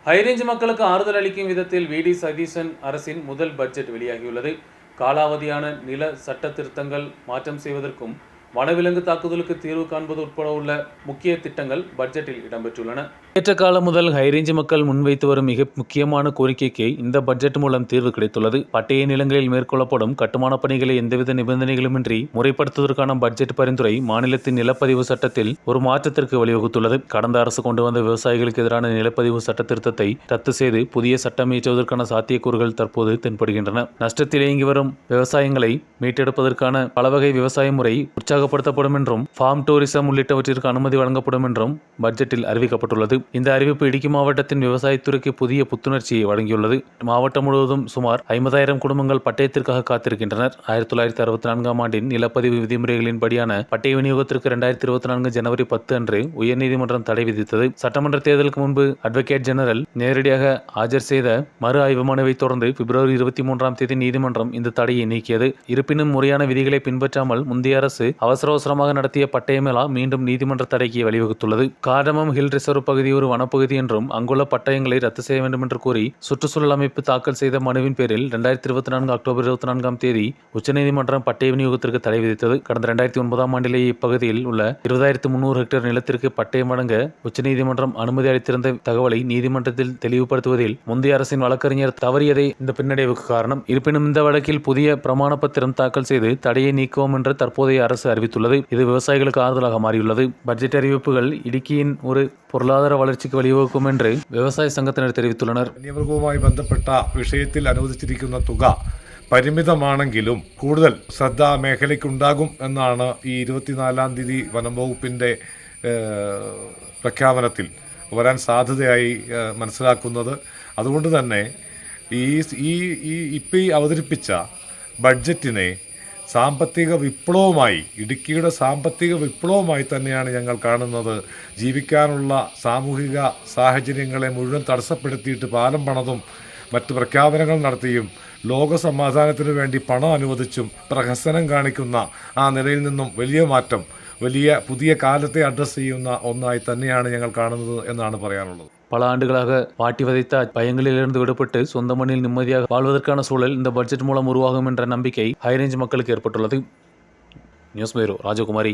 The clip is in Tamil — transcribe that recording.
ஹைரேஞ்ச் மக்களுக்கு ஆறுதல் அளிக்கும் விதத்தில் வி.டி. சதீசன் அரசின் முதல் பட்ஜெட் வெளியாகியுள்ளது. காலாவதியான நில சட்ட திருத்தங்கள் மாற்றம் செய்வதற்கும் வனவிலங்கு தாக்குதலுக்கு தீர்வு காண்பது உட்பட உள்ள முக்கிய திட்டங்கள் பட்ஜெட்டில் இடம்பெற்றுள்ளன. ஏற்ற காலம் முதல் ஹைரேஞ்ச் மக்கள் முன்வைத்து வரும் மிக முக்கியமான கோரிக்கைக்கு இந்த பட்ஜெட் மூலம் தீர்வு கிடைத்துள்ளது. பட்டய நிலங்களில் மேற்கொள்ளப்படும் கட்டுமான பணிகளை எந்தவித நிபந்தனைகளுமின்றி முறைப்படுத்துவதற்கான பட்ஜெட் பரிந்துரை மாநிலத்தின் நிலப்பதிவு சட்டத்தில் ஒரு மாற்றத்திற்கு வழிவகுத்துள்ளது. கடந்த அரசு கொண்டு வந்த விவசாயிகளுக்கு எதிரான நிலப்பதிவு சட்ட திருத்தத்தை ரத்து செய்து புதிய சட்டம் இயற்றுவதற்கான சாத்தியக்கூறுகள் தற்போது தென்படுகின்றன. நஷ்டத்தில் இயங்கி வரும் விவசாயங்களை மீட்டெடுப்பதற்கான பலவகை விவசாய முறை உற்சாகப்படுத்தப்படும் என்றும் ஃபார்ம் டூரிசம் உள்ளிட்டவற்றிற்கு அனுமதி வழங்கப்படும் என்றும் பட்ஜெட்டில் அறிவிக்கப்பட்டுள்ளது. இந்த அறிவிப்பு இடுக்கி மாவட்டத்தின் விவசாயத்துறைக்கு புதிய புத்துணர்ச்சியை வழங்கியுள்ளது. மாவட்டம் முழுவதும் சுமார் 50,000 குடும்பங்கள் பட்டயத்திற்காக காத்திருக்கின்றனர். 1964ஆம் ஆண்டின் நிலப்பதிவு விதிமுறைகளின்படியான பட்டய விநியோகத்திற்கு 2024 ஜனவரி 10 அன்று உயர்நீதிமன்றம் தடை விதித்தது. சட்டமன்ற தேர்தலுக்கு முன்பு அட்வொகேட் ஜெனரல் நேரடியாக ஆஜர் செய்த மறு ஆய்வு மனுவை தொடர்ந்து பிப்ரவரி 23ஆம் தேதி நீதிமன்றம் இந்த தடையை நீக்கியது. இருப்பினும் முறையான விதிகளை பின்பற்றாமல் முந்தைய அரசு அவசரமாக நடத்திய பட்டய மேளா மீண்டும் நீதிமன்ற தடைக்கு வழிவகுத்துள்ளது. காடமம் ஹில் ரிசர்வ் பகுதி ஒரு வனப்பகுதி என்றும் அங்குள்ள பட்டயங்களை ரத்து செய்ய வேண்டும் என்று கூறி சுற்றுச்சூழல் அமைப்பு தாக்கல் செய்த மனுவின் பேரில் 2024 அக்டோபர் 24ஆம் தேதி உச்சநீதிமன்றம் பட்டய விநியோகத்திற்கு தடை விதித்தது. கடந்த 2009ஆம் ஆண்டிலேயே இப்பகுதியில் உள்ள 20,300 ஹெக்டேர் நிலத்திற்கு பட்டயம் வழங்க உச்சநீதிமன்றம் அனுமதி அளித்திருந்த தகவலை நீதிமன்றத்தில் தெளிவுபடுத்துவதில் முந்தைய அரசின் வழக்கறிஞர் தவறியதே இந்த பின்னடைவுக்கு காரணம். இருப்பினும் இந்த வழக்கில் புதிய பிரமாண பத்திரம் தாக்கல் செய்து தடையை நீக்குவோம் என்று தற்போதைய அரசு அறிவித்துள்ளது. இது விவசாயிகளுக்கு ஆறுதலாக மாறியுள்ளது. பட்ஜெட் அறிவிப்புகள் இடுக்கியின் ஒரு பொருளாதார வளர்ச்சிக்கு வழிவகுக்கும் என்று விவசாய சங்கத்தினர் தெரிவித்துள்ளனர். വന്യമൃഗവുമായി ബന്ധപ്പെട്ട വിഷയത്തിൽ അനുവദിച്ചിരിക്കുന്ന തുക പരിമിതമാണെങ്കിലും കൂടുതൽ ശ്രദ്ധ മേഖലയ്ക്കുണ്ടാകും എന്നാണ് ഈ 24ആം തീയതി വനം വകുപ്പിൻ്റെ പ്രഖ്യാപനത്തിൽ വരാൻ സാധ്യതയായി മനസ്സിലാക്കുന്നത്. അതുകൊണ്ട് തന്നെ ഈ അവതരിപ്പിച്ച ബഡ്ജറ്റിനെ സാമ്പത്തിക വിപ്ലവമായി, ഇടുക്കിയുടെ സാമ്പത്തിക വിപ്ലവമായി തന്നെയാണ് ഞങ്ങൾ കാണുന്നത്. ജീവിക്കാനുള്ള സാമൂഹിക സാഹചര്യങ്ങളെ മുഴുവൻ തടസ്സപ്പെടുത്തിയിട്ട് പാലം പണിതും മറ്റ് പ്രഖ്യാപനങ്ങൾ നടത്തിയും ലോക സമാധാനത്തിനു വേണ്ടി പണം അനുവദിച്ചും പ്രഹസനം കാണിക്കുന്ന ആ നിലയിൽ നിന്നും വലിയ മാറ്റം, വലിയ പുതിയ കാലത്തെ അഡ്രസ്സ് ചെയ്യുന്ന ഒന്നായി തന്നെയാണ് ഞങ്ങൾ കാണുന്നത് എന്നാണ് പറയാനുള്ളത്. பல ஆண்டுகளாக வாட்டி வதைத்த பயங்களிலிருந்து விடுபட்டு சொந்த மண்ணில் நிம்மதியாக வாழ்வதற்கான சூழல் இந்த பட்ஜெட் மூலம் உருவாகும் என்ற நம்பிக்கை ஹைரேஞ்ச் மக்களுக்கு ஏற்பட்டுள்ளது. நியூஸ் பீரோ ராஜகுமாரி.